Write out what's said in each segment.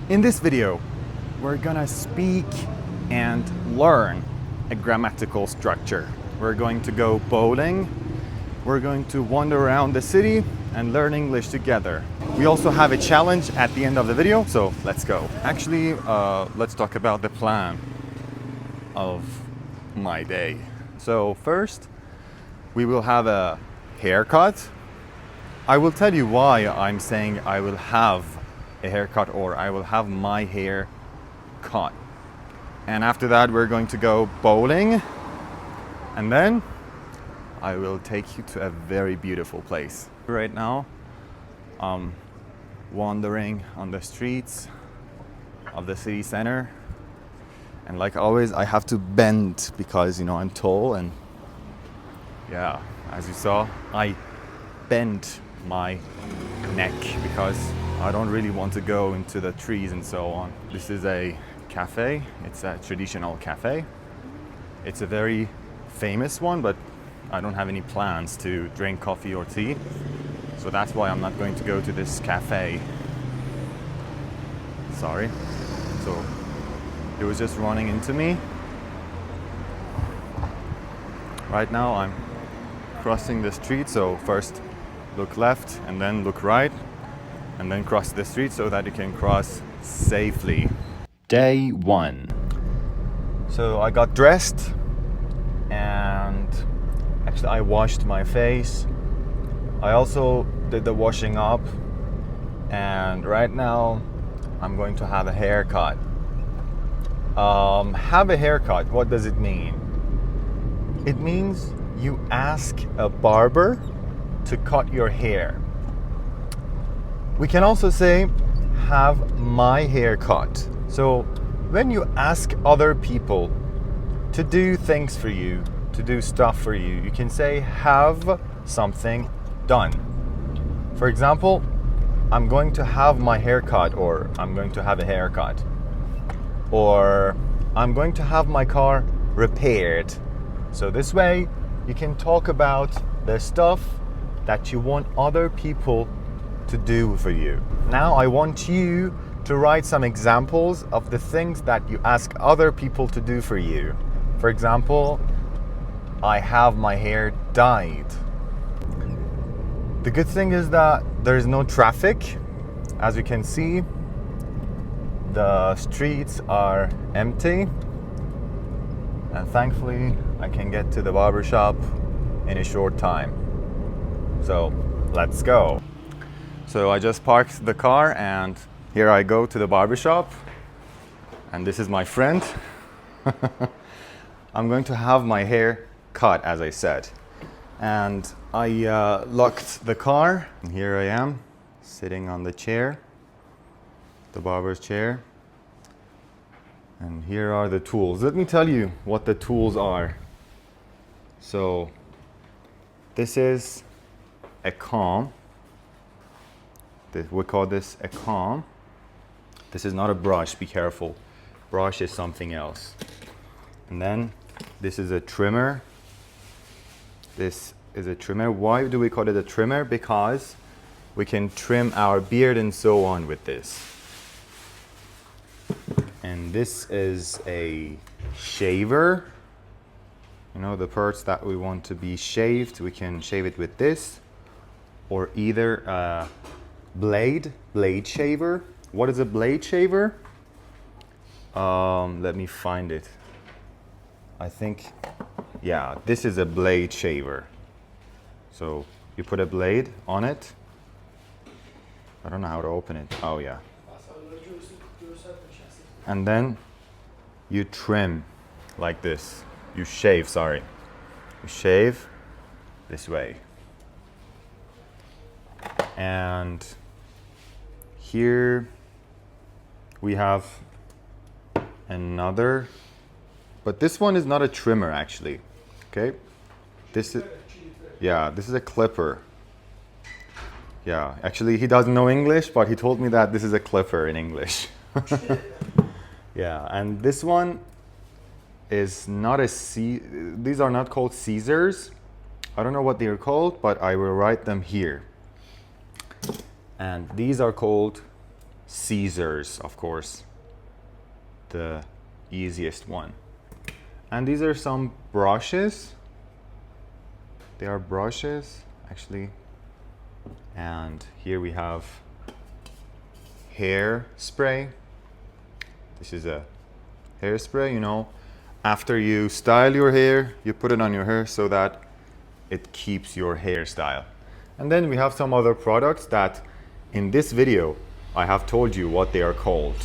In this video, we're gonna speak and learn a grammatical structure. We're going to go bowling, we're going to wander around the city and learn English together. We also have a challenge at the end of the video, so let's go. Actually, let's talk about the plan of my day. So first, we will have a haircut. I will tell you why I'm saying I will have a haircut or I will have my hair cut. And after that, we're going to go bowling. And then I will take you to a very beautiful place. Right now, I'm wandering on the streets of the city center. And like always, I have to bend because, you know, I'm tall and yeah, as you saw, I bent my neck because I don't really want to go into the trees and so on. This is a cafe. It's a traditional cafe. It's a very famous one, but I don't have any plans to drink coffee or tea. So that's why I'm not going to go to this cafe. Sorry. So it was just running into me. Right now I'm crossing the street, so first look left and then look right and then cross the street so that you can cross safely. Day 1. So I got dressed and actually I washed my face. I also did the washing up and right now I'm going to have a haircut. Have a haircut, what does it mean? It means you ask a barber to cut your hair. We can also say, have my hair cut. So when you ask other people to do things for you, to do stuff for you, you can say, have something done. For example, I'm going to have my hair cut, or I'm going to have a haircut. Or I'm going to have my car repaired. So this way, you can talk about the stuff that you want other people to do for you. Now I want you to write some examples of the things that you ask other people to do for you. For example, I have my hair dyed. The good thing is that there's no traffic. As you can see, the streets are empty. And thankfully, I can get to the barber shop in a short time. So let's go. So I just parked the car and here I go to the barber shop. And this is my friend. I'm going to have my hair cut, as I said. And I locked the car. And here I am, sitting on the chair, the barber's chair. And here are the tools. Let me tell you what the tools are. So this is a comb. We call this a comb. This is not a brush, be careful. Brush is something else. And then this is a trimmer. This is a trimmer. Why do we call it a trimmer? Because we can trim our beard and so on with this. And this is a shaver. You know, the parts that we want to be shaved, we can shave it with this. Or either a blade shaver. What is a blade shaver? Let me find it. I think, yeah, this is a blade shaver. So you put a blade on it. I don't know how to open it. Oh yeah. And then you trim like this. You shave, sorry. You shave this way. And here we have another, but this one is not a trimmer actually. Okay? This is, yeah, this is a clipper. Yeah, actually he doesn't know English, but he told me that this is a clipper in English. Yeah, and this one is not a these are not called scissors. I don't know what they are called, but I will write them here. And these are called Scissors, of course, the easiest one. And these are some brushes. They are brushes, actually. And here we have hair spray. This is a hairspray, you know. After you style your hair, you put it on your hair so that it keeps your hairstyle. And then we have some other products that in this video, I have told you what they are called.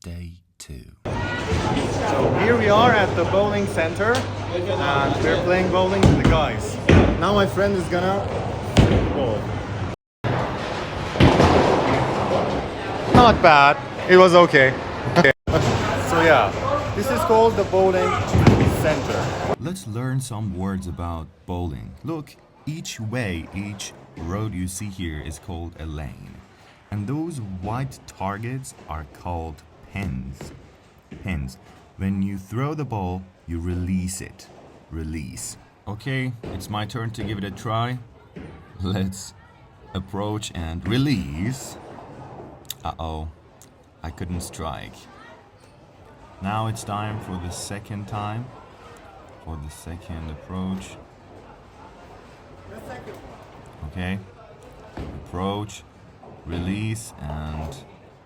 Day 2. So here we are at the bowling center and we're playing bowling with the guys. Now my friend is gonna bowl. Not bad. It was okay. So yeah, this is called the bowling center. Let's learn some words about bowling. Look, each road you see here is called a lane. And those white targets are called pins. Pins. When you throw the ball, you release it. Release. Okay, it's my turn to give it a try. Let's approach and release. Uh-oh, I couldn't strike. Now it's time for the second time, for the second approach. Okay, approach, release, and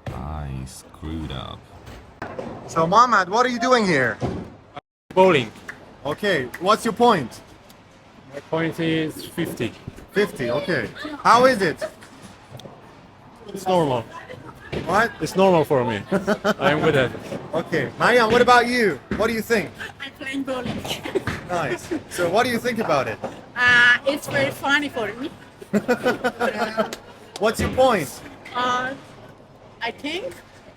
I screwed up. So Mohammed, what are you doing here? Bowling. Okay, what's your point? My point is 50. 50, okay. How is it? It's normal. What? It's normal for me. I am good at it. Okay. Mariam, what about you? What do you think? I'm playing bowling. Nice. So what do you think about it? It's very funny for me. What's your point? I think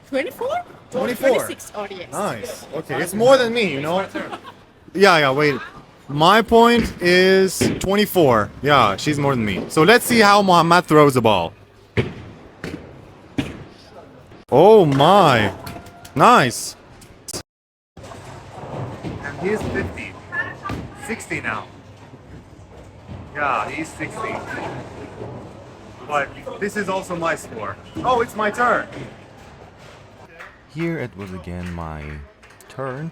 24? 24? 26, oh yes. Nice. Okay, it's more than me, you know? Yeah, wait. My point is 24. Yeah, she's more than me. So let's see how Mohammed throws the ball. Oh my. Nice. And he's 50. 60 now. Yeah, he's 60. But this is also my score. Oh, it's my turn. Here it was again my turn.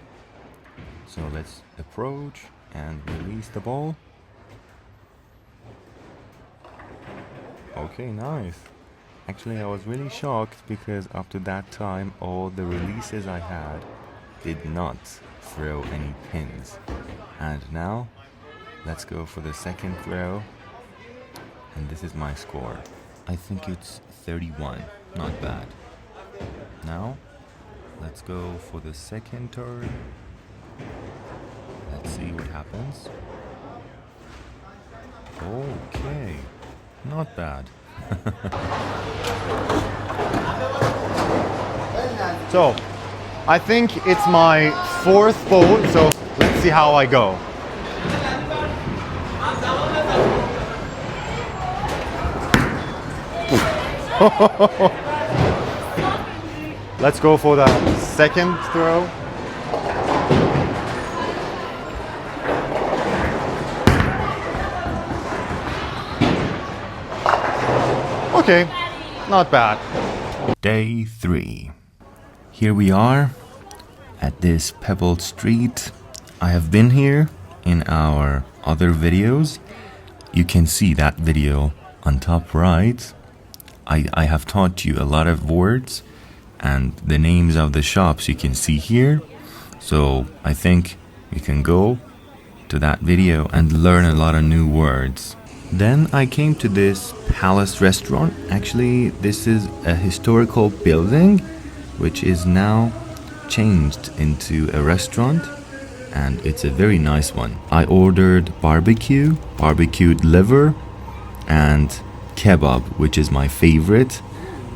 So let's approach and release the ball. Okay, nice. Actually, I was really shocked because up to that time, all the releases I had did not throw any pins. And now, let's go for the second throw. And this is my score. I think it's 31. Not bad. Now, let's go for the second turn. Let's see what happens. Okay. Not bad. So, I think it's my fourth bowl, so let's see how I go. Let's go for the second throw. Okay, not bad. Day 3. Here we are at this pebbled street. I have been here in our other videos. You can see that video on top right. I have taught you a lot of words and the names of the shops you can see here. So I think you can go to that video and learn a lot of new words. Then I came to this palace restaurant. Actually, this is a historical building which is now changed into a restaurant, and it's a very nice one. I ordered barbecue, barbecued liver, and kebab, which is my favorite,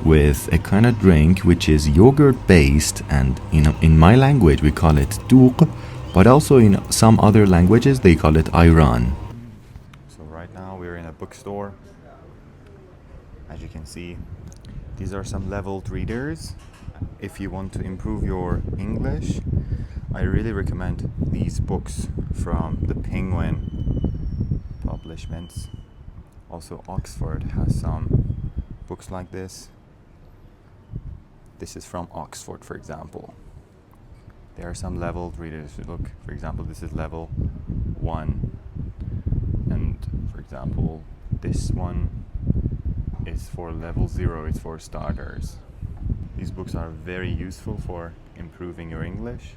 with a kind of drink which is yogurt based, and in my language we call it tuq, but also in some other languages they call it ayran. Right now we're in a bookstore. As you can see, these are some leveled readers. If you want to improve your English, I really recommend these books from the Penguin publishments. Also Oxford has some books like this. This is from Oxford, for example. There are some leveled readers. Look, for example, this is level 1. And for example, this one is for level 0, it's for starters. These books are very useful for improving your English.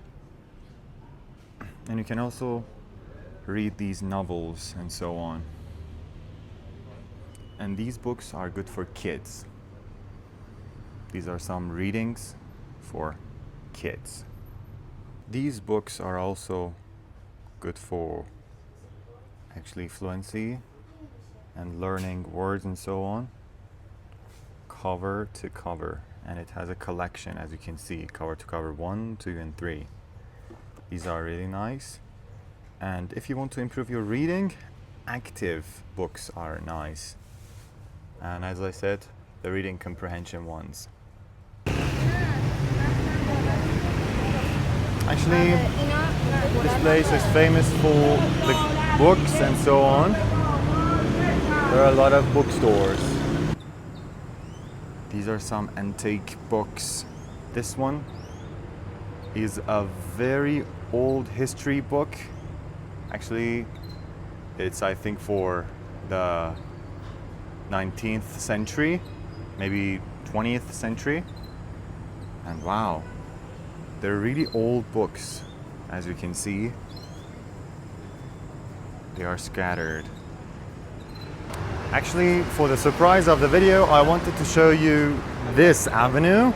And you can also read these novels and so on. And these books are good for kids. These are some readings for kids. These books are also good for actually fluency and learning words and so on. Cover to cover. And it has a collection, as you can see, cover to cover 1, 2, and 3. These are really nice. And if you want to improve your reading, active books are nice. And as I said, the reading comprehension ones. Actually, this place is famous for the books and so on. There are a lot of bookstores. These are some antique books. This one is a very old history book. Actually, it's I think for the 19th century, maybe 20th century. And wow, they're really old books, as you can see. They are scattered. Actually, for the surprise of the video, I wanted to show you this avenue,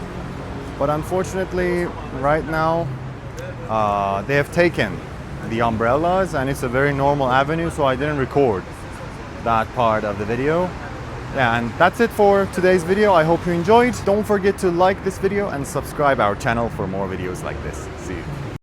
but unfortunately, right now, they have taken the umbrellas and it's a very normal avenue, so I didn't record that part of the video. Yeah, and that's it for today's video. I hope you enjoyed. Don't forget to like this video and subscribe our channel for more videos like this. See you.